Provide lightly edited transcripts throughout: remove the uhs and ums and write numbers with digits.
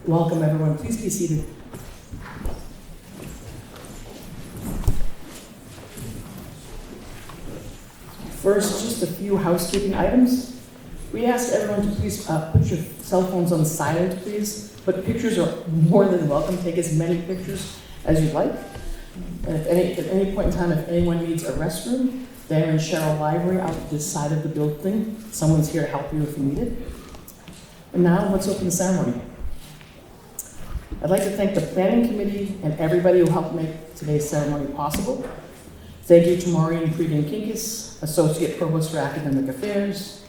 Welcome, everyone. Please be seated. First, just a few housekeeping items. We ask everyone to please put your cell phones on silent, please. But pictures are more than welcome. Take as many pictures as you'd like. And at any point in time, if anyone needs a restroom, they're in Sherrill Library out this side of the building. Someone's here to help you if you need it. And now, let's open the ceremony. I'd like to thank the planning committee and everybody who helped make today's ceremony possible. Thank you to Maureen Cregan-Kinkis, Associate Provost for Academic Affairs,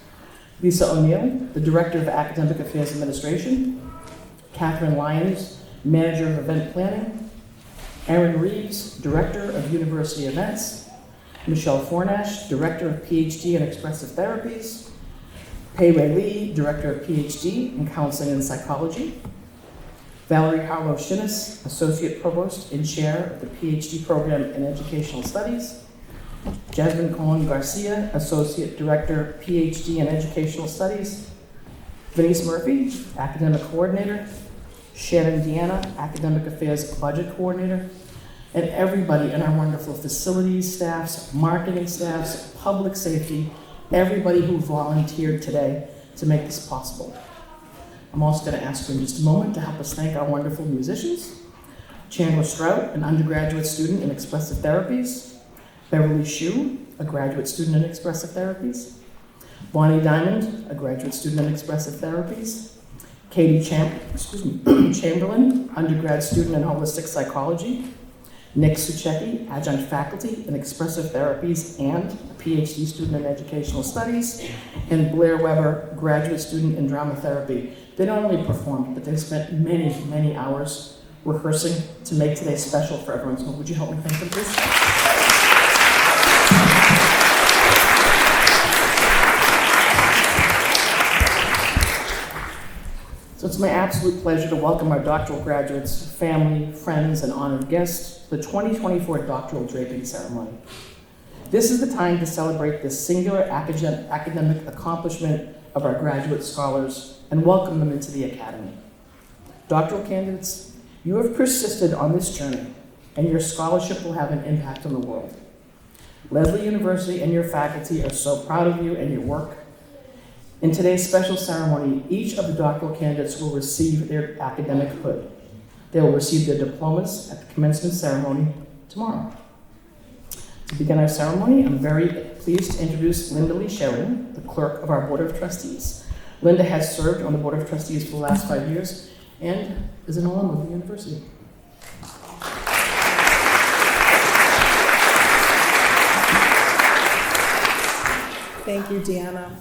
Lisa O'Neill, the Director of Academic Affairs Administration, Catherine Lyons, Manager of Event Planning, Erin Reeves, Director of University Events, Michelle Fornash, Director of Ph.D. in Expressive Therapies, Pei Wei Lee, Director of Ph.D. in Counseling and Psychology, Valerie Harlow-Shinnis, Associate Provost and Chair of the Ph.D. Program in Educational Studies, Jasmine Colon-Garcia, Associate Director, Ph.D. in Educational Studies, Venice Murphy, Academic Coordinator, Shannon Deanna, Academic Affairs Budget Coordinator, and everybody in our wonderful facilities staffs, marketing staffs, public safety, everybody who volunteered today to make this possible. I'm also going to ask you in just a moment to help us thank our wonderful musicians, Chandler Strout, an undergraduate student in expressive therapies, Beverly Shue, a graduate student in expressive therapies, Bonnie Diamond, a graduate student in expressive therapies, Katie Chamberlain, undergrad student in holistic psychology, Nick Suchecki, adjunct faculty in expressive therapies and a Ph.D. student in educational studies, and Blair Weber, graduate student in drama therapy. They not only performed, but they spent many, many hours rehearsing to make today special for everyone. So would you help me thank them, please? So it's my absolute pleasure to welcome our doctoral graduates, family, friends, and honored guests to the 2024 doctoral draping ceremony. This is the time to celebrate this singular academic accomplishment of our graduate scholars and welcome them into the academy. Doctoral candidates, you have persisted on this journey, and your scholarship will have an impact on the world. Lesley University and your faculty are so proud of you and your work. In today's special ceremony, each of the doctoral candidates will receive their academic hood. They will receive their diplomas at the commencement ceremony tomorrow. To begin our ceremony, I'm very pleased to introduce Linda Lee Sheridan, the clerk of our Board of Trustees. Linda has served on the Board of Trustees for the last 5 years and is an alum of the university. Thank you, Deanna.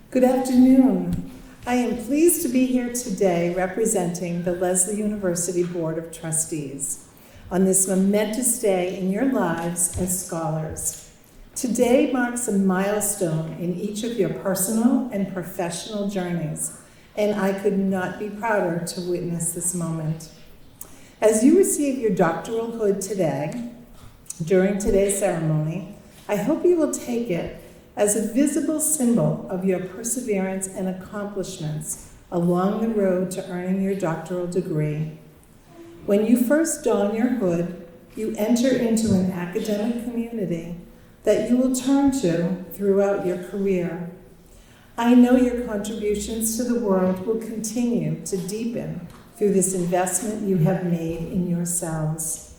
Good afternoon. I am pleased to be here today representing the Lesley University Board of Trustees on this momentous day in your lives as scholars. Today marks a milestone in each of your personal and professional journeys, and I could not be prouder to witness this moment. As you receive your doctoral hood today, during today's ceremony, I hope you will take it as a visible symbol of your perseverance and accomplishments along the road to earning your doctoral degree. When you first don your hood, you enter into an academic community that you will turn to throughout your career. I know your contributions to the world will continue to deepen through this investment you have made in yourselves.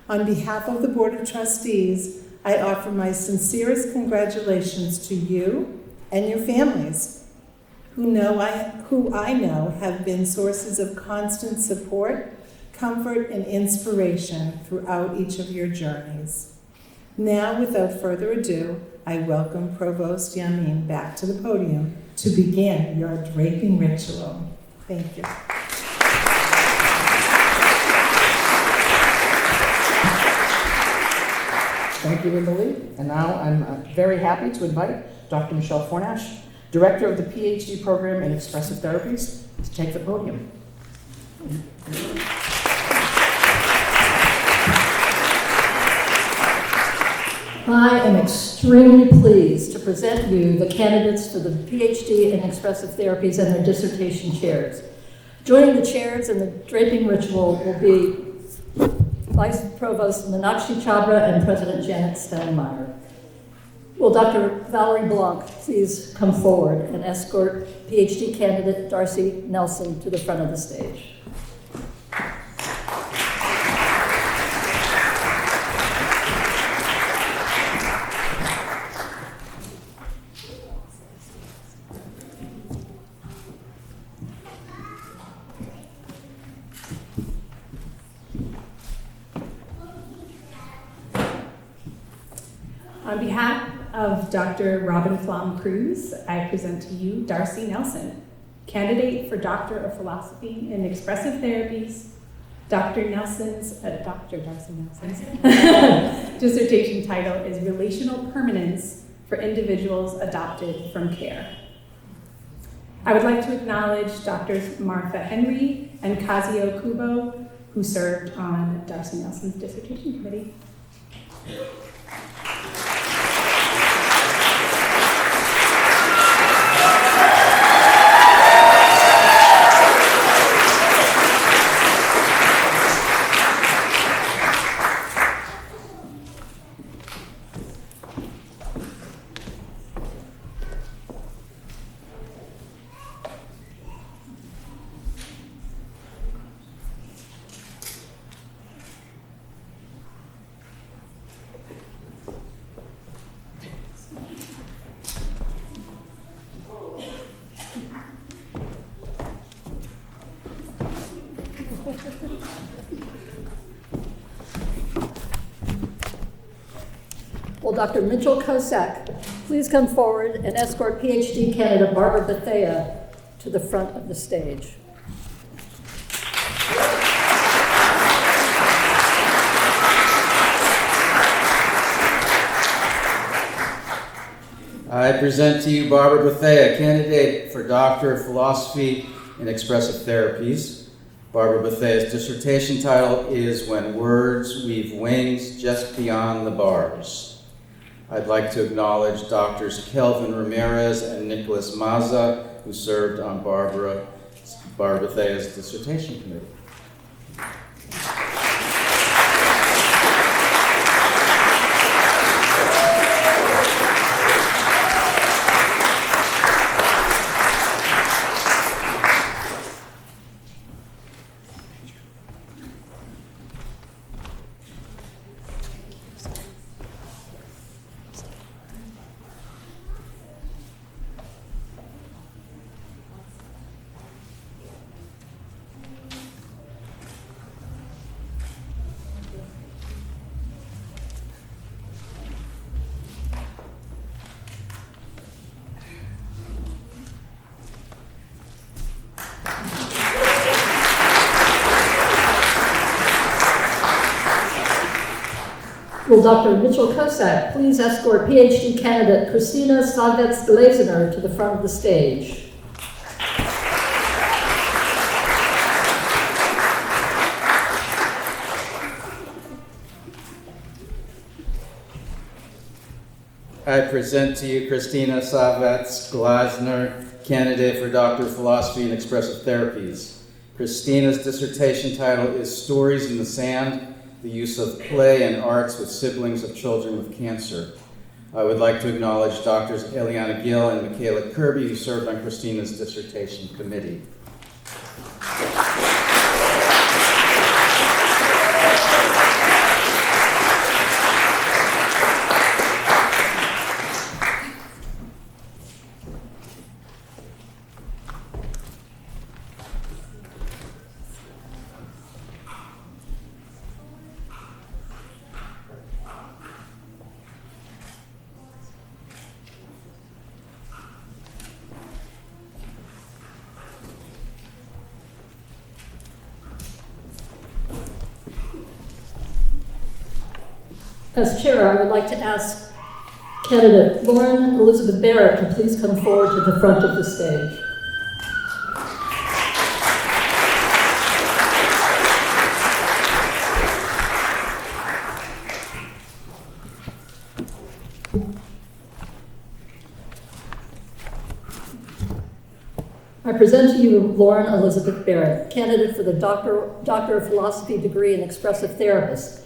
On behalf of the Board of Trustees, I offer my sincerest congratulations to you and your families, who I know have been sources of constant support, comfort, and inspiration throughout each of your journeys. Now, without further ado, I welcome Provost Yamin back to the podium to begin your draping ritual. Thank you. Thank you, Linda Lee. And now I'm very happy to invite Dr. Michelle Fornash, Director of the Ph.D. program in Expressive Therapies, to take the podium. I am extremely pleased to present you the candidates for the Ph.D. in Expressive Therapies and their dissertation chairs. Joining the chairs in the draping ritual will be Vice Provost Meenakshi Chabra and President Janet Steinmeier. Will Dr. Valerie Blanc please come forward and escort Ph.D. candidate Darcy Nelson to the front of the stage? On behalf of Dr. Robin Flom Cruz, I present to you Darcy Nelson, candidate for Doctor of Philosophy in Expressive Therapies. Dr. Darcy Nelson's dissertation title is Relational Permanence for Individuals Adopted from Care. I would like to acknowledge Drs. Martha Henry and Kazio Kubo, who served on Darcy Nelson's dissertation committee. Will Dr. Mitchell Kosak please come forward and escort Ph.D. candidate Barbara Bethea to the front of the stage? I present to you Barbara Bethea, candidate for Doctor of Philosophy in Expressive Therapies. Barbara Bethea's dissertation title is When Words Weave Wings Just Beyond the Bars. I'd like to acknowledge Doctors Kelvin Ramirez and Nicholas Maza, who served on Barbara Bethea's dissertation committee. Will Dr. Mitchell Kosak please escort Ph.D. candidate Christina Savets-Glazener to the front of the stage? I present to you Christina Savets-Glazener, candidate for Doctor of Philosophy in Expressive Therapies. Christina's dissertation title is Stories in the Sand, the Use of Play and Arts with Siblings of Children with Cancer. I would like to acknowledge Doctors Eliana Gill and Michaela Kirby, who served on Christina's dissertation committee. As chair, I would like to ask candidate Lauren Elizabeth Barrett to please come forward to the front of the stage. I present to you Lauren Elizabeth Barrett, candidate for the Doctor of Philosophy degree in Expressive Therapist.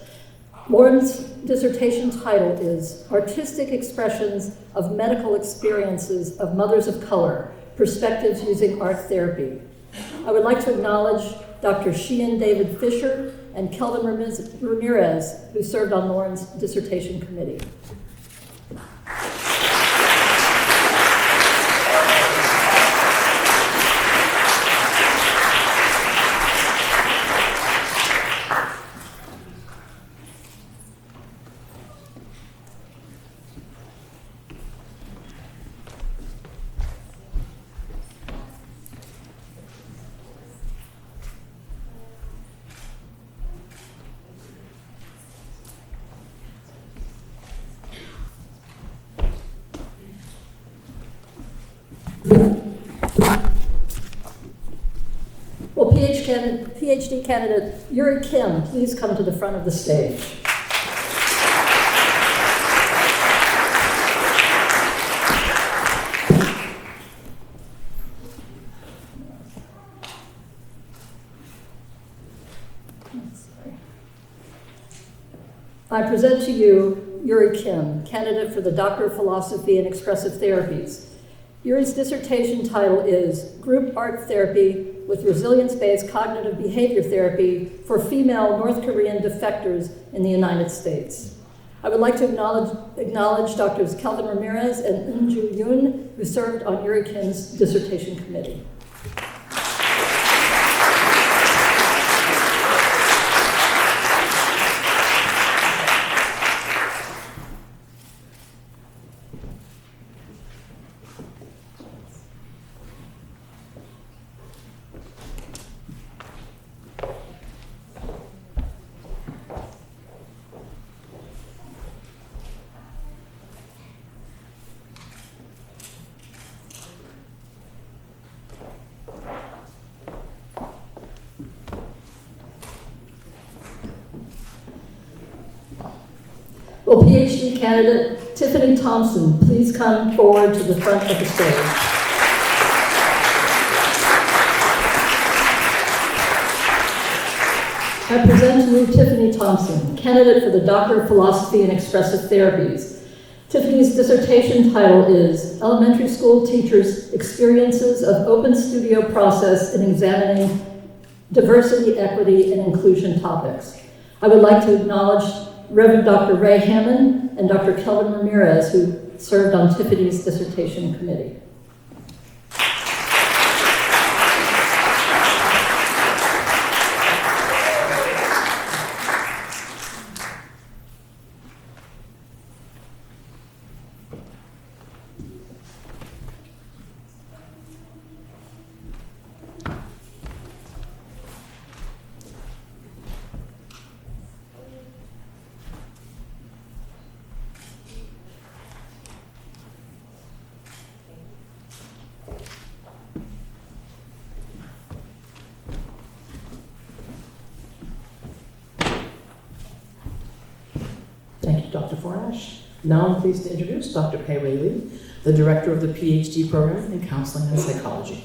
Lauren's dissertation title is Artistic Expressions of Medical Experiences of Mothers of Color, Perspectives Using Art Therapy. I would like to acknowledge Dr. Sheehan David Fisher and Kelvin Ramirez, who served on Lauren's dissertation committee. Will PhD candidate Yuri Kim please come to the front of the stage? I present to you Yuri Kim, candidate for the Doctor of Philosophy in Expressive Therapies. Yuri's dissertation title is Group Art Therapy with Resilience-Based Cognitive Behavior Therapy for Female North Korean Defectors in the United States. I would like to acknowledge Drs. Kelvin Ramirez and Eunju Yoon, who served on Yuri Kim's dissertation committee. Will PhD candidate Tiffany Thompson please come forward to the front of the stage? I present to you Tiffany Thompson, candidate for the Doctor of Philosophy in Expressive Therapies. Tiffany's dissertation title is Elementary School Teachers' Experiences of Open Studio Process in Examining Diversity, Equity, and Inclusion Topics. I would like to acknowledge Reverend Dr. Ray Hammond and Dr. Kelvin Ramirez, who served on Tiffany's dissertation committee. Thank you, Dr. Forash. Now I'm pleased to introduce Dr. Pei Lesley, the director of the Ph.D. program in counseling and psychology.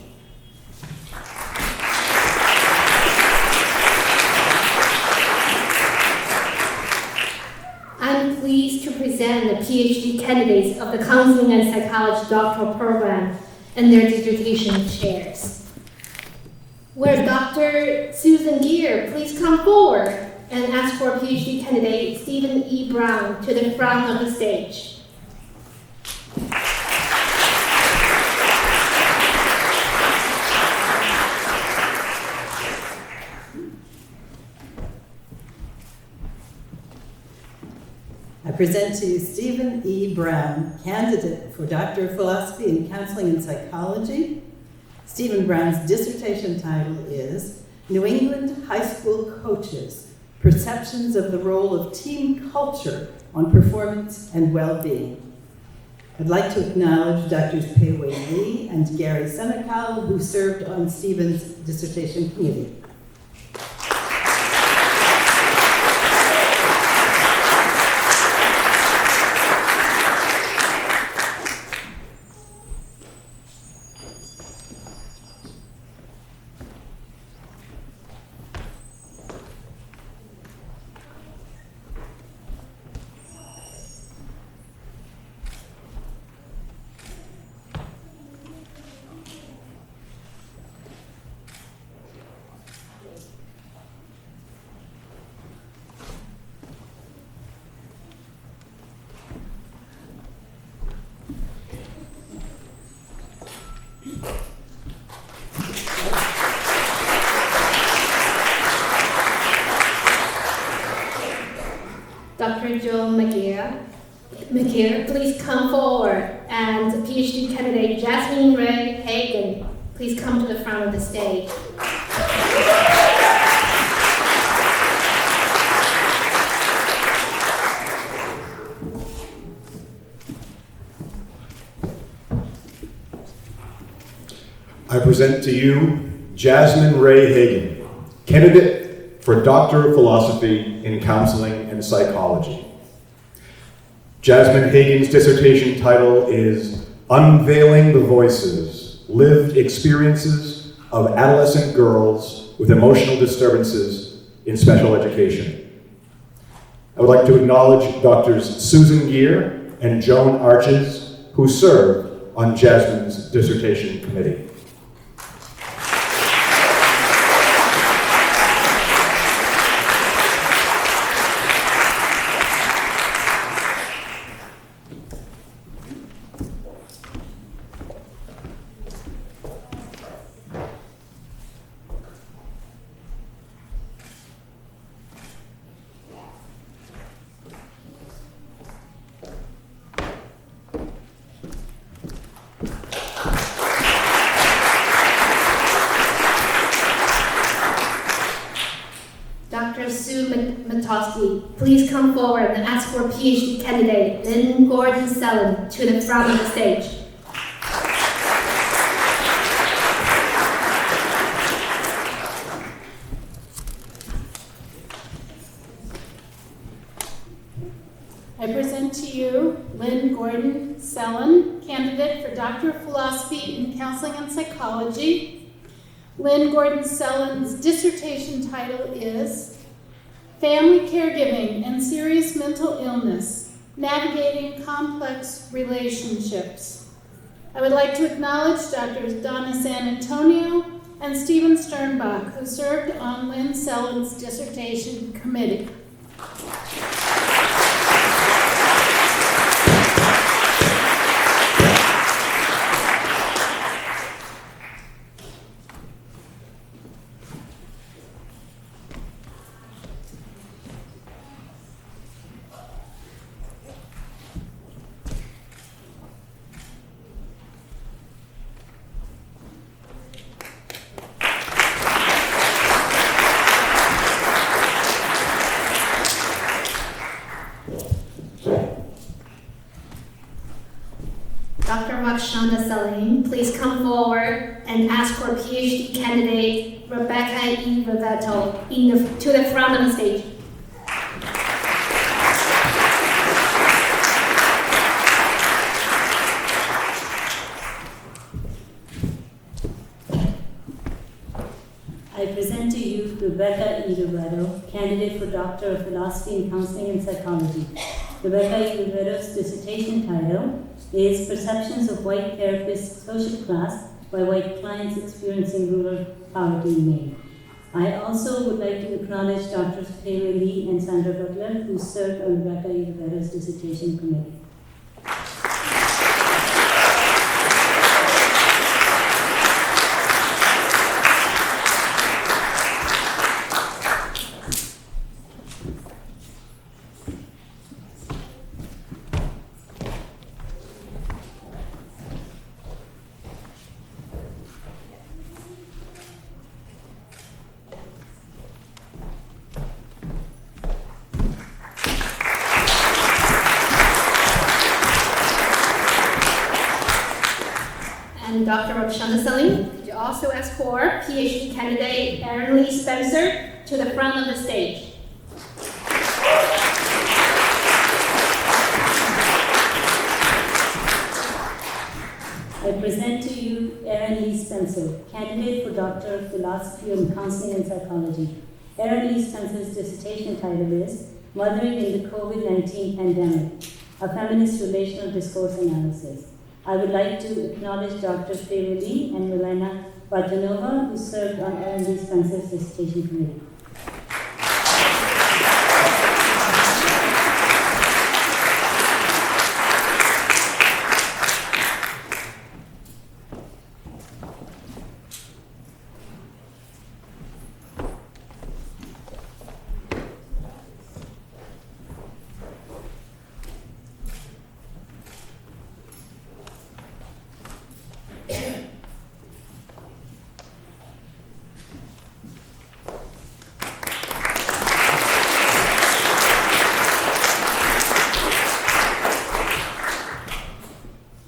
I'm pleased to present the PhD candidates of the Counseling and Psychology doctoral program and their dissertation chairs. Will Dr. Susan Geer please come forward and ask for PhD candidate Stephen E. Brown to the front of the stage. I present to you Stephen E. Brown, candidate for Doctor of Philosophy in Counseling and Psychology. Stephen Brown's dissertation title is New England High School Coaches, Perceptions of the Role of Team Culture on Performance and Well-Being. I'd like to acknowledge Drs. Pei Lee and Gary Senecal, who served on Stephen's dissertation committee. Dr. Joe McGeer, please come forward, and PhD candidate Jasmine Ray Hagan, please come to the front of the stage. I present to you Jasmine Ray Hagan, candidate for Doctor of Philosophy in Counseling and Psychology. Jasmine Hagan's dissertation title is Unveiling the Voices, Lived Experiences of Adolescent Girls with Emotional Disturbances in Special Education. I would like to acknowledge Drs. Susan Geer and Joan Arches, who served on Jasmine's dissertation committee. Dr. Sue Matosky, please come forward and ask for PhD candidate Lynn Gordon-Sellen to the front of the stage. I Counseling and Psychology. Lynn Gordon-Sellen's dissertation title is Family Caregiving and Serious Mental Illness, Navigating Complex Relationships. I would like to acknowledge Drs. Donna San Antonio and Stephen Sternbach, who served on Lynn Sellen's dissertation committee. Dr. Rakshanda Salim, please come forward and ask for PhD candidate Rebecca E. Rivetto to the front of the stage. I present to you Rebecca E. Rivetto, candidate for Doctor of Philosophy in Counseling and Psychology. Rebecca E. Rivetto's dissertation title is Perceptions of White Therapists' Social Class by White Clients Experiencing Rural Poverty in Maine. I also would like to acknowledge Drs. Taylor Lee and Sandra Butler, who served on Rebecca E. Rivetto's dissertation committee. And Dr. Rakshanda Salim, could you also ask for PhD candidate Erin Lee Spencer to the front of the stage. I present to you Erin Lee Spencer, candidate for Doctor of Philosophy in Counseling and Psychology. Erin Lee Spencer's dissertation title is Mothering in the COVID-19 Pandemic, a Feminist Relational Discourse Analysis. I would like to acknowledge Dr. Taylor Lee and Milena Vatanova, who served on Erin Lee Spencer's dissertation committee.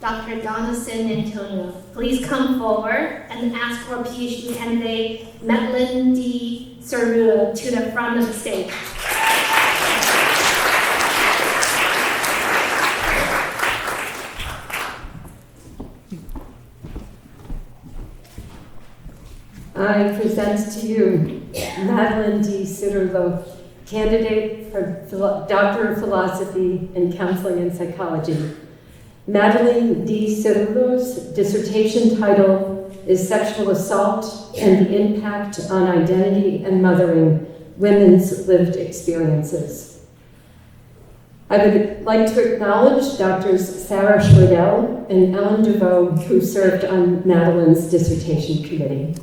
Dr. Donna San Antonio, please come forward and ask for PhD candidate Madeline D. Cerruto to the front of the stage. I present to you Madeline D. Cerruto, candidate for Doctor of Philosophy in Counseling and Psychology. Madeline D. Cerruto's dissertation title is Sexual Assault and the Impact on Identity and Mothering, Women's Lived Experiences. I would like to acknowledge Drs. Sarah Schledel and Ellen DeVoe, who served on Madeline's dissertation committee.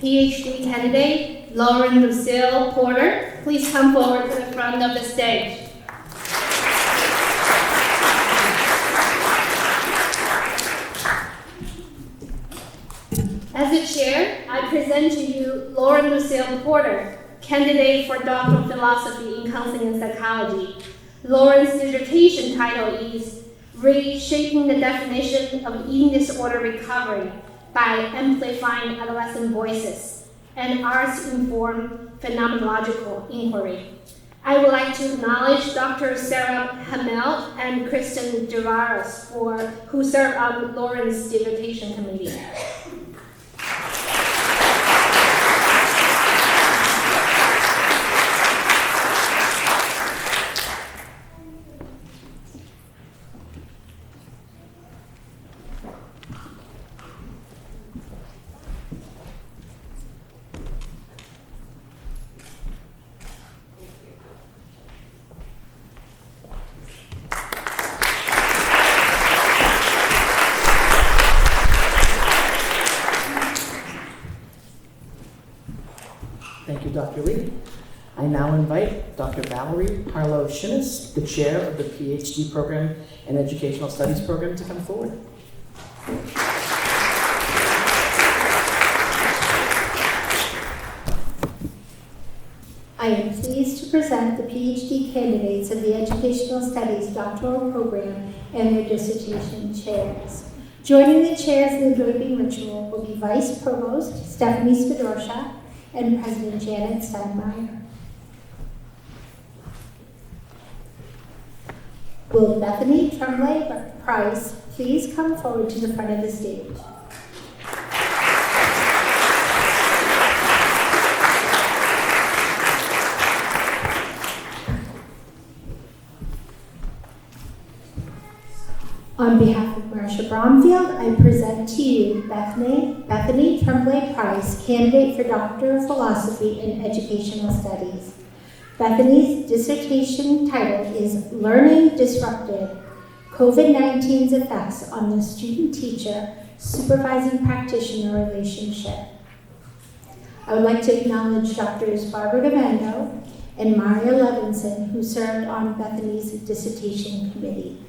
PhD candidate Lauren Lucille Porter, please come forward to the front of the stage. present to you Lauren Lucille Porter, candidate for Doctor of Philosophy in Counseling and Psychology. Lauren's dissertation title is Reshaping the Definition of Eating Disorder Recovery by Amplifying Adolescent Voices, an Arts-Informed Phenomenological Inquiry. I would like to acknowledge Dr. Sarah Hamel and Kristen Devaris who serve on Lauren's dissertation committee. Thank you, Dr. Lee. I now invite Dr. Valerie Harlow Shinnis, the chair of the Ph.D. program and Educational Studies program, to come forward. I am pleased to present the Ph.D. candidates of the Educational Studies doctoral program and their dissertation chairs. Joining the chairs in the draping ritual will be Vice Provost Stephanie Spidorsha and President Janet Steinmeier. Will Bethany Tremblay Price please come forward to the front of the stage? On behalf of Marcia Bromfield, I present to you Bethany Tremblay Price, candidate for Doctor of Philosophy in Educational Studies. Bethany's dissertation title is Learning Disrupted, COVID-19's Effects on the Student-Teacher Supervising Practitioner Relationship. I would like to acknowledge Drs. Barbara Gavendo and Maria Levinson, who served on Bethany's dissertation committee.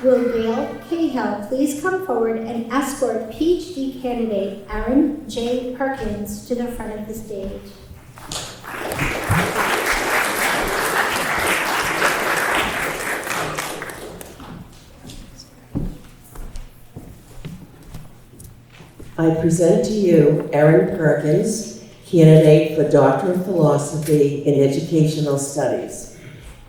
Will Gail Cahill please come forward and escort Ph.D. candidate Aaron J. Perkins to the front of the stage? I present to you Aaron Perkins, candidate for Doctor of Philosophy in Educational Studies.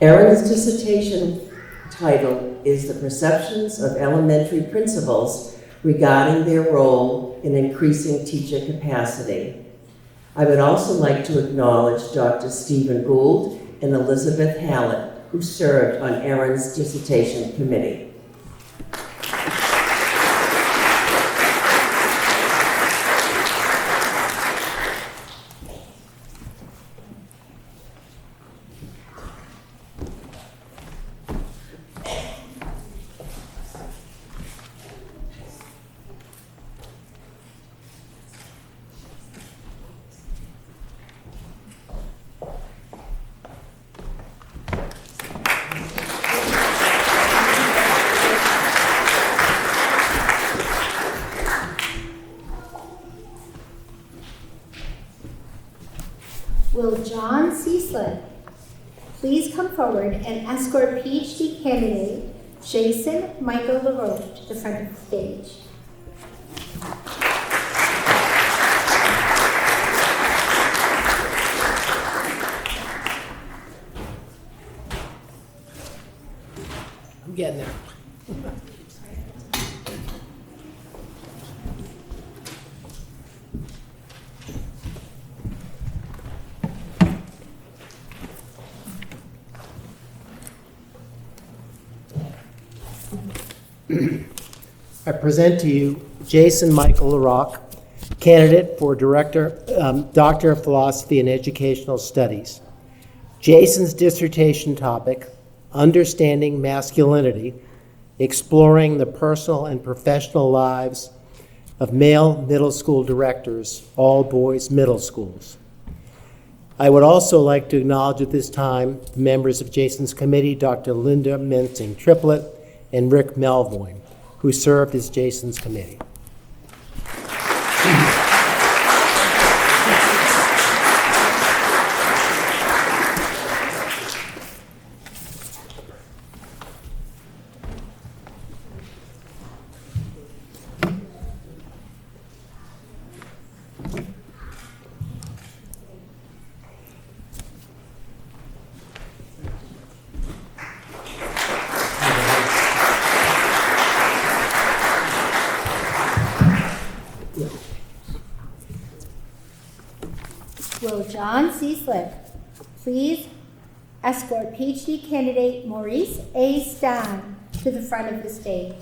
Aaron's dissertation title is The Perceptions of Elementary Principals Regarding Their Role in Increasing Teacher Capacity. I would also like to acknowledge Dr. Stephen Gould and Elizabeth Hallett, who served on Aaron's dissertation committee. Will John Cieslin please come forward and escort Ph.D. candidate Jason Michael LaRoche to the front of the stage? I'm getting there. I present to you Jason Michael LaRock, candidate for Doctor of Philosophy in Educational Studies. Jason's dissertation topic, Understanding Masculinity, Exploring the Personal and Professional Lives of Male Middle School Directors, All Boys Middle Schools. I would also like to acknowledge at this time members of Jason's committee, Dr. Linda Mensing-Triplett and Rick Melvoin, who served as Jason's committee. Will John C. Slick please escort Ph.D. candidate Maurice A. Stein to the front of the stage?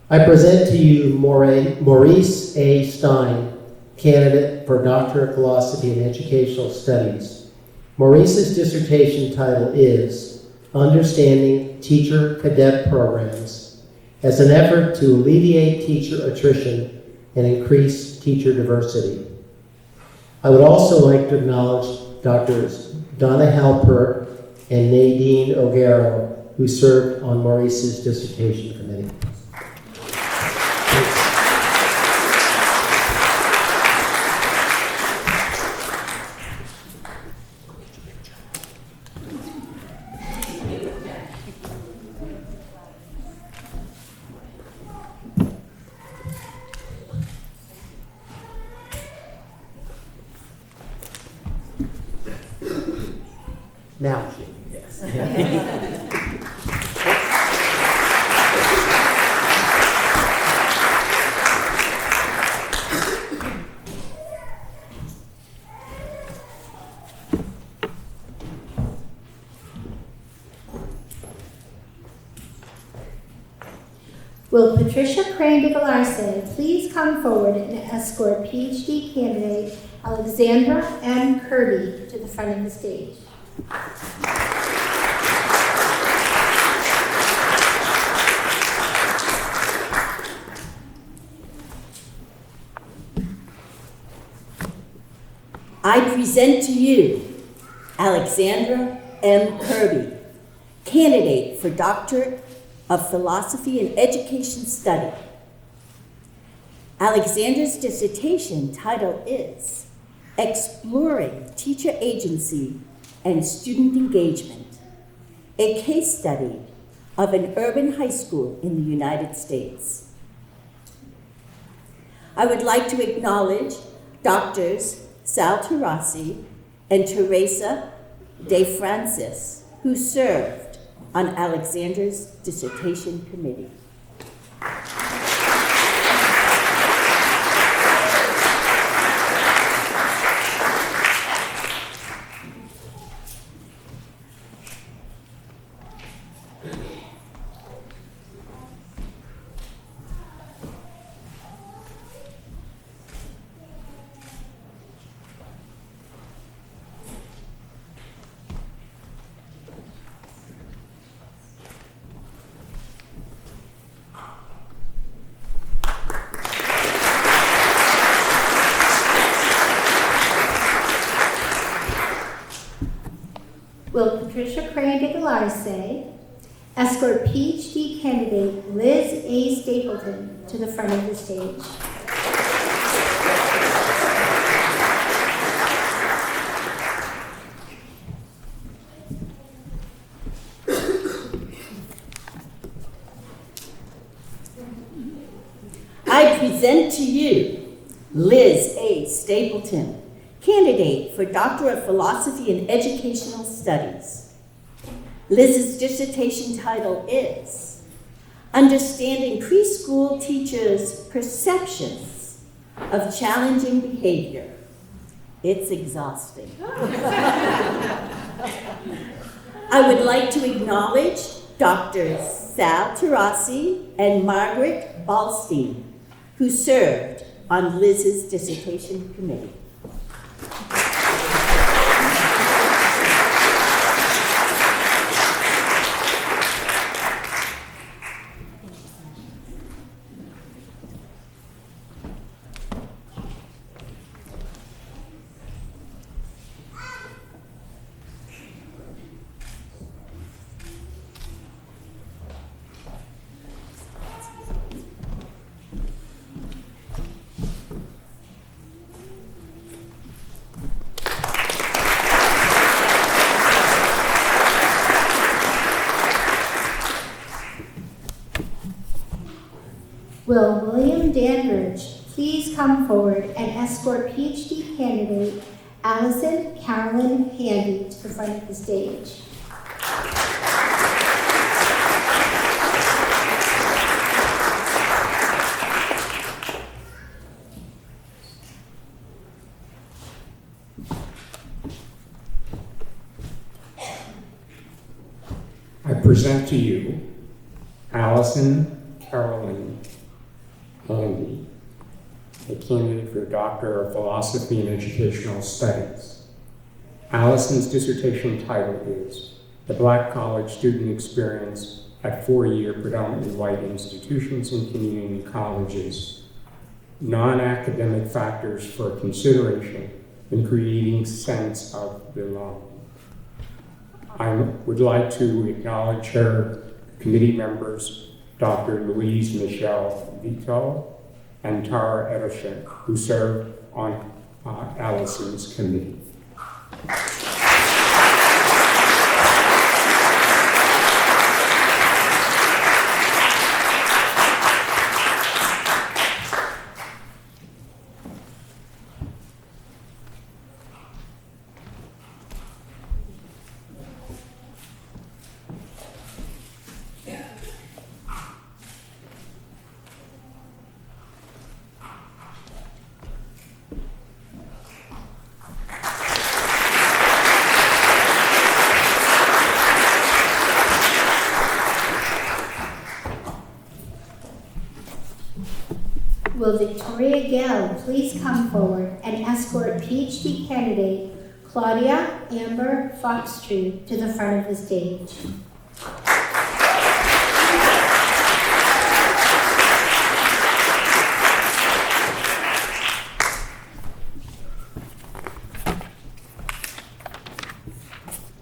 I present to you Maurice A. Stein, candidate for Doctor of Philosophy in Educational Studies. Maurice's dissertation title is Understanding Teacher Cadet Programs as an effort to alleviate teacher attrition and increase teacher diversity. I would also like to acknowledge Drs. Donna Halper and Nadine O'Gara, who served on Maurice's dissertation committee. Now, yes. Will Patricia Crane de Galarce please come forward and escort Ph.D. candidate Alexandra M. Kirby to the front of the stage? I present to you Alexandra M. Kirby, candidate for Doctor of Philosophy in Education Study. Alexandra's dissertation title is Exploring Teacher Agency and Student Engagement, a case study of an urban high school in the United States. I would like to acknowledge Doctors Sal Terrasi and Teresa De Francis, who served on Alexandra's dissertation committee. Will Patricia Crane de Galarce escort Ph.D. candidate Liz A. Stapleton to the front of the stage? I present to you Liz A. Stapleton, candidate for Doctor of Philosophy in Educational Studies. Liz's dissertation title is Understanding Preschool Teachers' Perceptions of Challenging Behavior, It's exhausting. I would like to acknowledge Dr. Sal Terrasi and Margaret Balstein, who served on Liz's dissertation committee. Will William Dandridge please come forward and escort PhD candidate Allison Carolyn Handy to the front of the stage? I present to you Allison Carolyn Handy, a candidate for the Doctor of Philosophy and Educational Studies. Allison's dissertation title is The Black College Student Experience at Four-Year Predominantly White Institutions and Community Colleges, Non-Academic Factors for Consideration in Creating Sense of Belonging. I would like to acknowledge her committee members, Dr. Louise Michelle Vito and Tara Edershen, who served on Allison's committee. Will Victoria Gale please come forward and escort PhD candidate Claudia Amber Foxtree to the front of the stage?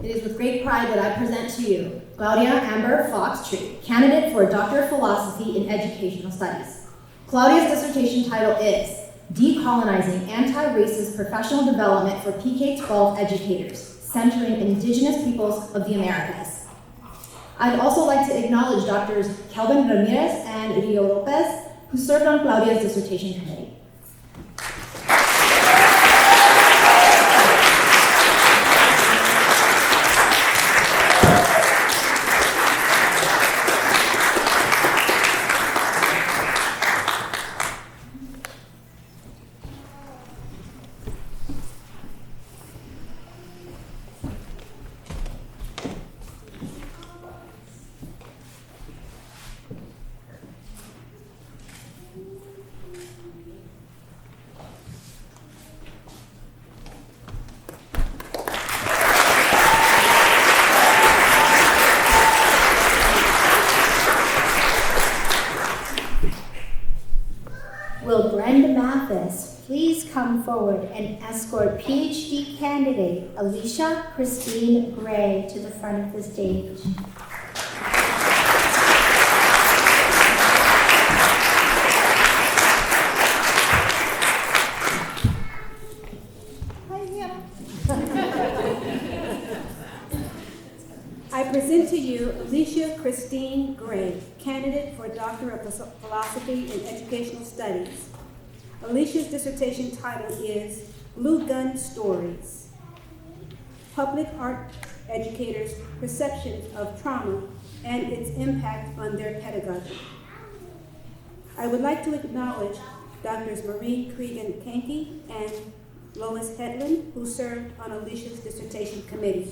It is with great pride that I present to you Claudia Amber Foxtree, candidate for Doctor of Philosophy in Educational Studies. Claudia's dissertation title is Decolonizing Anti-Racist Professional Development for PK-12 Educators, Centering Indigenous Peoples of the Americas. I'd also like to acknowledge Drs. Kelvin Ramirez and Rio Lopez, who served on Claudia's dissertation committee. Will Brenda Mathis please come forward and escort PhD candidate Alicia Christine Gray to the front of the stage? I present to you Alicia Christine Gray, candidate for Doctor of Philosophy in Educational Studies. Alicia's dissertation title is Blue Gun Stories, Public Art Educators' Perceptions of Trauma and its Impact on Their Pedagogy. I would like to acknowledge Drs. Marie Cregan-Kanke and Lois Hedlund, who served on Alicia's dissertation committee.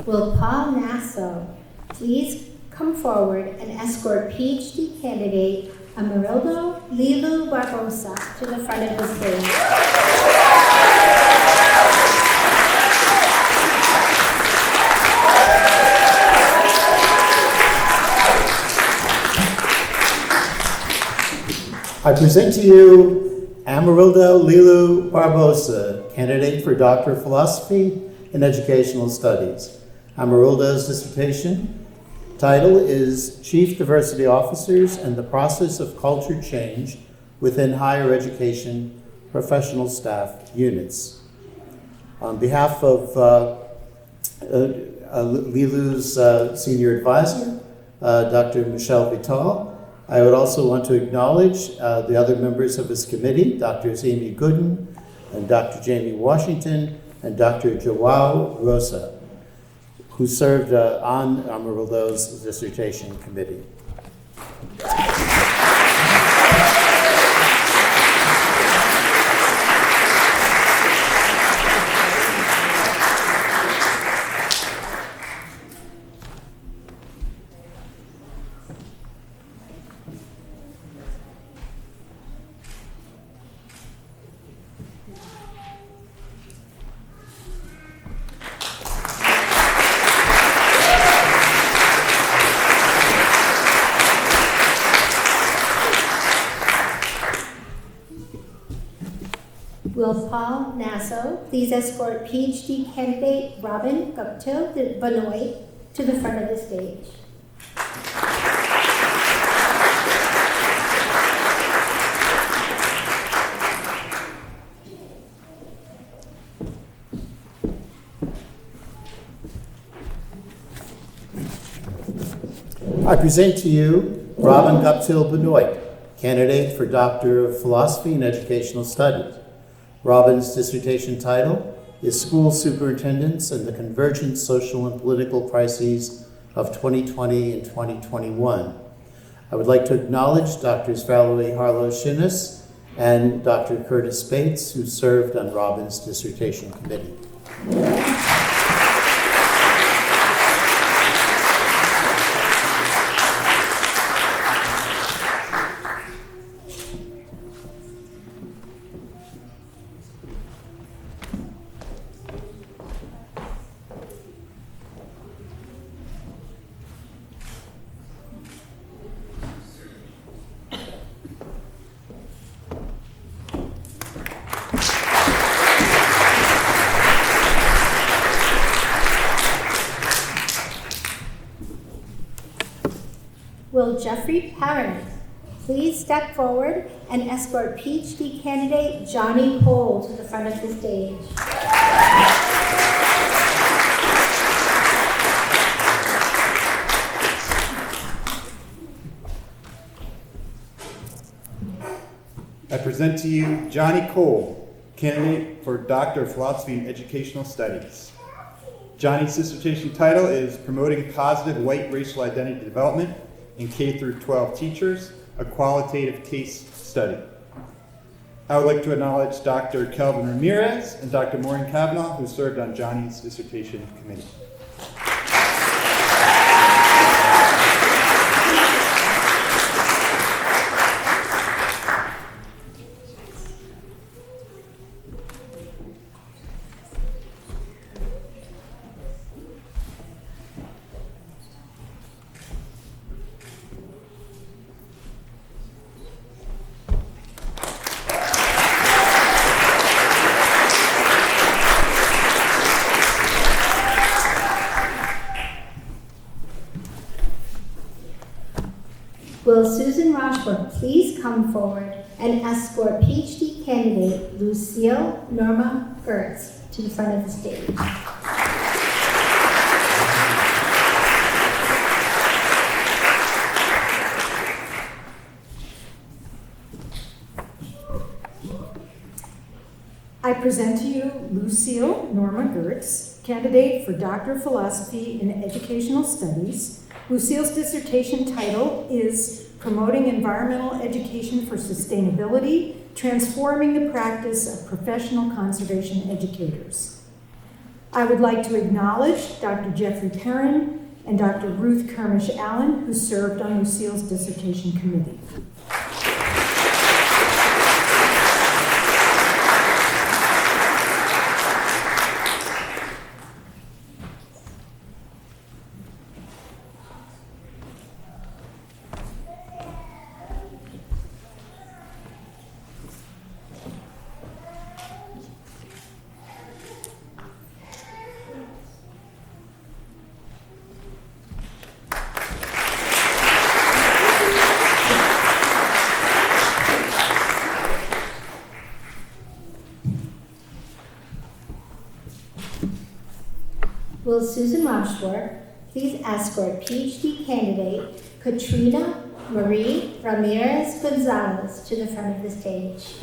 Will Paul Nasso please come forward and escort Ph.D. candidate Amarildo Lilu Barbosa to the front of the stage? I present to you Amarildo Lilu Barbosa, candidate for Doctor of Philosophy in Educational Studies. Amarildo's dissertation title is Chief Diversity Officers and the Process of Culture Change Within Higher Education Professional Staff Units. On behalf of Lilu's senior advisor, Dr. Michelle Vital, I would also want to acknowledge the other members of his committee, Drs. Amy Gooden and Dr. Jamie Washington and Dr. Joao Rosa, who served on Amarildo's dissertation committee. Will Paul Nasso please escort Ph.D. candidate Robin Guptill Benoit to the front of the stage? I present to you Robin Guptill Benoit, candidate for Doctor of Philosophy in Educational Studies. Robin's dissertation title is School Superintendents and the Convergent Social and Political Crises of 2020 and 2021. I would like to acknowledge Drs. Valerie Harlow-Shinnis and Dr. Curtis Bates, who served on Robin's dissertation committee. Will Jeffrey Parent please step forward and escort Ph.D. candidate Johnny Cole to the front of the stage? I present to you Johnny Cole, candidate for Doctor of Philosophy in Educational Studies. Johnny's dissertation title is Promoting Positive White Racial Identity Development in K-12 Teachers, a Qualitative Case Study. I would like to acknowledge Dr. Kelvin Ramirez and Dr. Maureen Kavanaugh, who served on Johnny's dissertation committee. Will Susan Rochworth please come forward and escort PhD candidate Lucille Norma Gertz to the front of the stage? I present to you Lucille Norma Gertz, candidate for Doctor of Philosophy in Educational Studies. Lucille's dissertation title is Promoting Environmental Education for Sustainability, Transforming the Practice of Professional Conservation Educators. I would like to acknowledge Dr. Jeffrey Perrin and Dr. Ruth Kermish-Allen, who served on Lucille's dissertation committee. Will Susan Rochworth please escort PhD candidate Katrina Marie Ramirez Gonzalez to the front of the stage?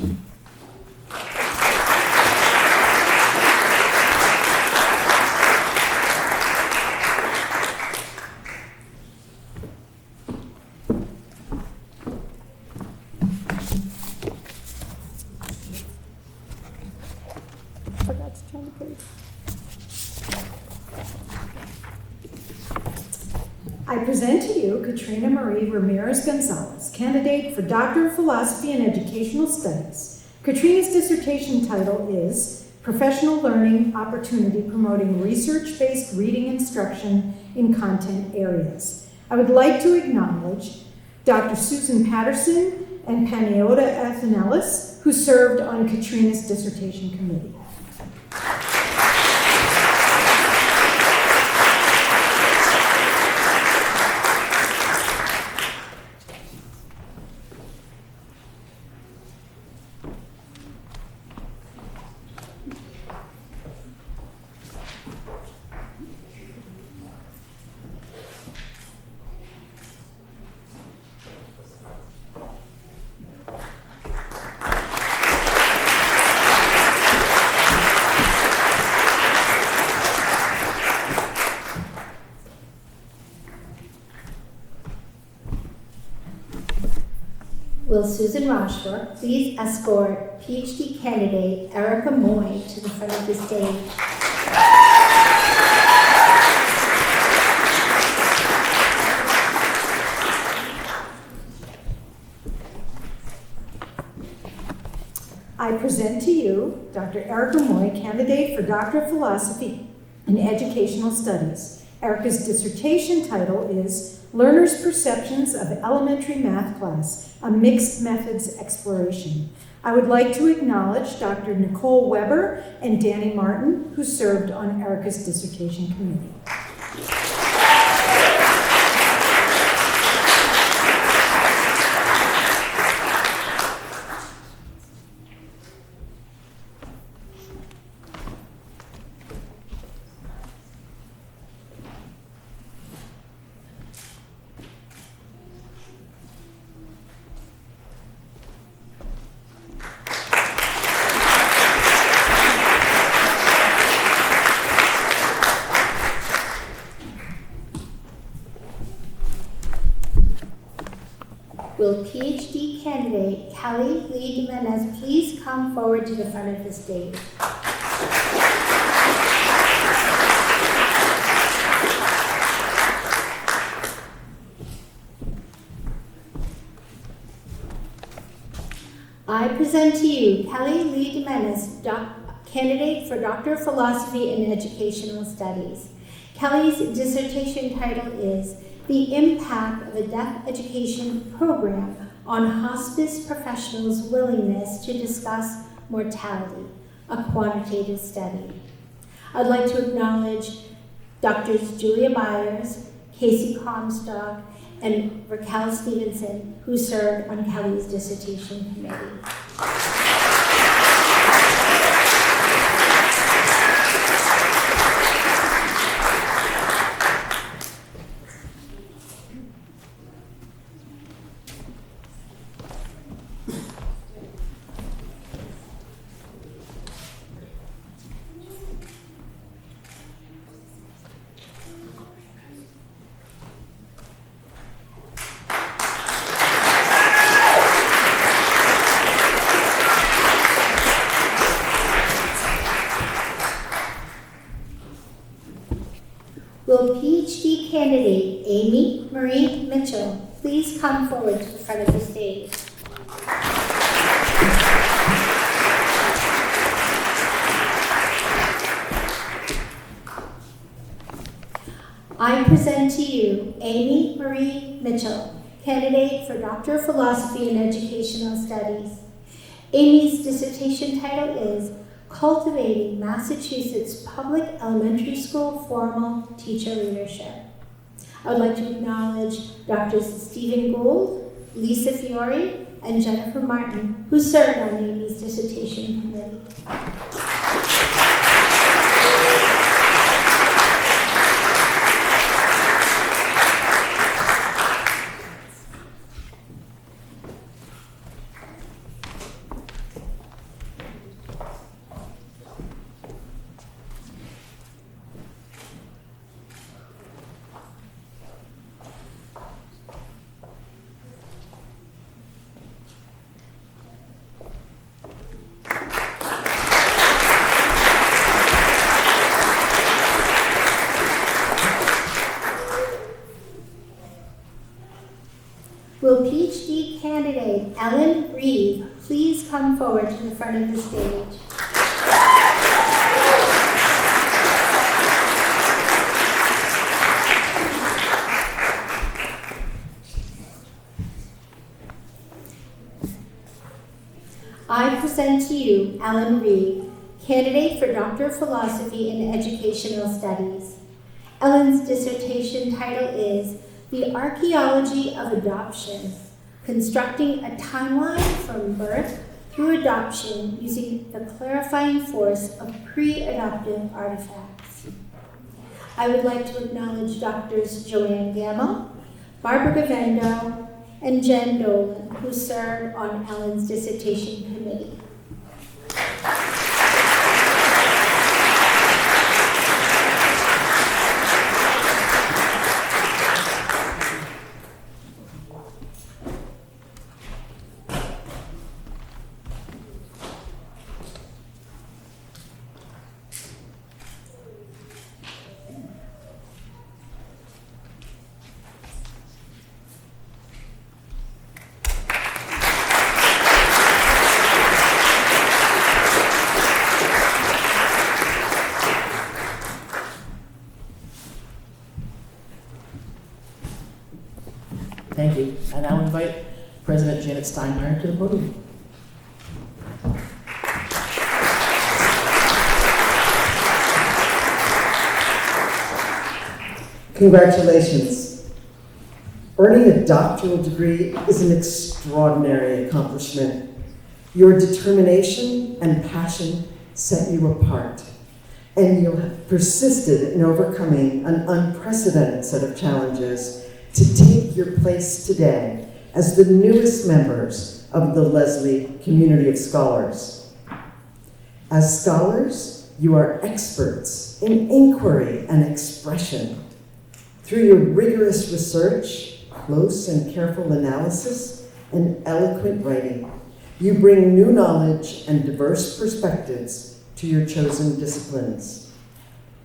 Forgot to turn the page. I present to you Katrina Marie Ramirez Gonzalez, candidate for Doctor of Philosophy in Educational Studies. Katrina's dissertation title is Professional Learning Opportunity Promoting Research-Based Reading Instruction in Content Areas. I would like to acknowledge Dr. Susan Patterson and Paniota Athenelis, who served on Katrina's dissertation committee. Will Susan Rochworth please escort PhD candidate Erica Moy to the front of the stage? I present to you Dr. Erica Moy, candidate for Doctor of Philosophy in Educational Studies. Erica's dissertation title is Learners' Perceptions of Elementary Math Class, a Mixed Methods Exploration. I would like to acknowledge Dr. Nicole Weber and Danny Martin, who served on Erica's dissertation committee. Will PhD candidate Kelly Lee Jimenez please come forward to the front of the stage? I present to you Kelly Lee Jimenez, candidate for Doctor of Philosophy in Educational Studies. Kelly's dissertation title is The Impact of a Deaf Education Program on Hospice Professionals' Willingness to Discuss Mortality, a Quantitative Study. I'd like to acknowledge Drs. Julia Byers, Casey Comstock, and Raquel Stevenson, who served on Kelly's dissertation committee. Will Ph.D. candidate Amy Marie Mitchell please come forward to the front of the stage? I present to you Amy Marie Mitchell, candidate for Doctor of Philosophy in Educational Studies. Amy's dissertation title is Cultivating Massachusetts Public Elementary School Formal Teacher Leadership. I would like to acknowledge Drs. Stephen Gould, Lisa Fiore, and Jennifer Martin, who served on Amy's dissertation committee. Will Ph.D. candidate Ellen Reeve please come forward to the front of the stage? I present to you Ellen Reeve, candidate for Doctor of Philosophy in Educational Studies. Ellen's dissertation title is The Archaeology of Adoption, Constructing a Timeline from Birth through Adoption Using the Clarifying Force of Pre-Adoptive Artifacts. I would like to acknowledge Drs. Joanne Gamble, Barbara Gavendo, and Jen Dolan, who served on Ellen's dissertation committee. Thank you. I now invite President Janet Steinmeier to the podium. Congratulations. Earning a doctoral degree is an extraordinary accomplishment. Your determination and passion set you apart, and you have persisted in overcoming an unprecedented set of challenges to take your place today as the newest members of the Lesley community of scholars. As scholars, you are experts in inquiry and expression. Through your rigorous research, close and careful analysis, and eloquent writing, you bring new knowledge and diverse perspectives to your chosen disciplines.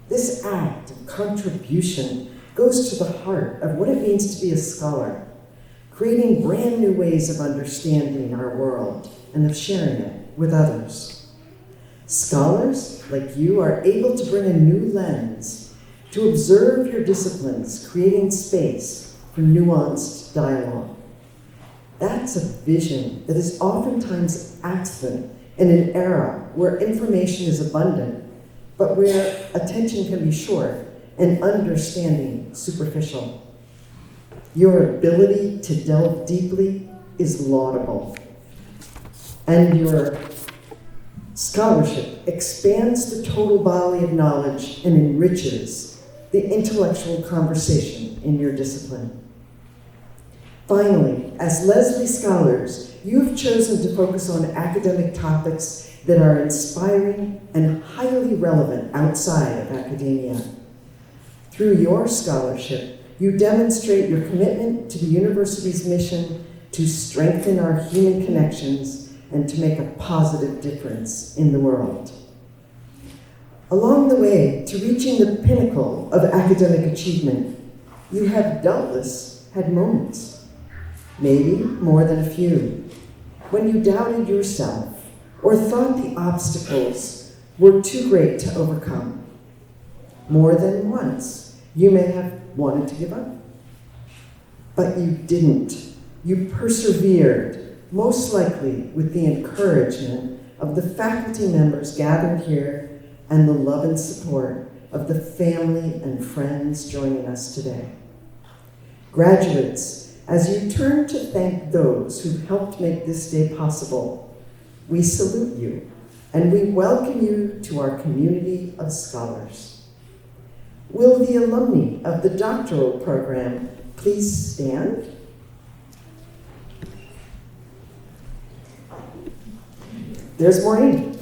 This act of contribution goes to the heart of what it means to be a scholar, creating brand new ways of understanding our world and of sharing it with others. Scholars like you are able to bring a new lens to observe your disciplines, creating space for nuanced dialogue. That's a vision that is oftentimes absent in an era where information is abundant, but where attention can be short and understanding superficial. Your ability to delve deeply is laudable, and your scholarship expands the total body of knowledge and enriches the intellectual conversation in your discipline. Finally, as Lesley scholars, you've chosen to focus on academic topics that are inspiring and highly relevant outside of academia. Through your scholarship, you demonstrate your commitment to the university's mission to strengthen our human connections and to make a positive difference in the world. Along the way to reaching the pinnacle of academic achievement, you have doubtless had moments, maybe more than a few, when you doubted yourself or thought the obstacles were too great to overcome. More than once, you may have wanted to give up, but you didn't. You persevered, most likely with the encouragement of the faculty members gathered here and the love and support of the family and friends joining us today. Graduates, as you turn to thank those who helped make this day possible, we salute you and we welcome you to our community of scholars. Will the alumni of the doctoral program please stand? There's Maureen.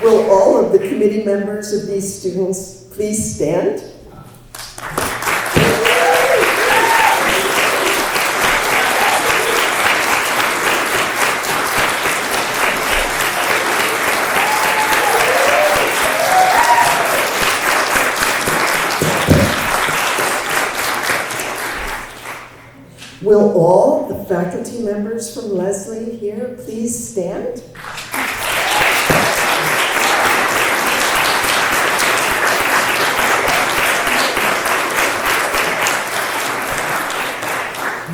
Will all of the committee members of these students please stand? Will all the faculty members from Lesley here please stand?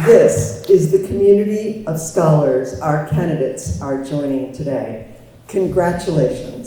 This is the community of scholars our candidates are joining today. Congratulations.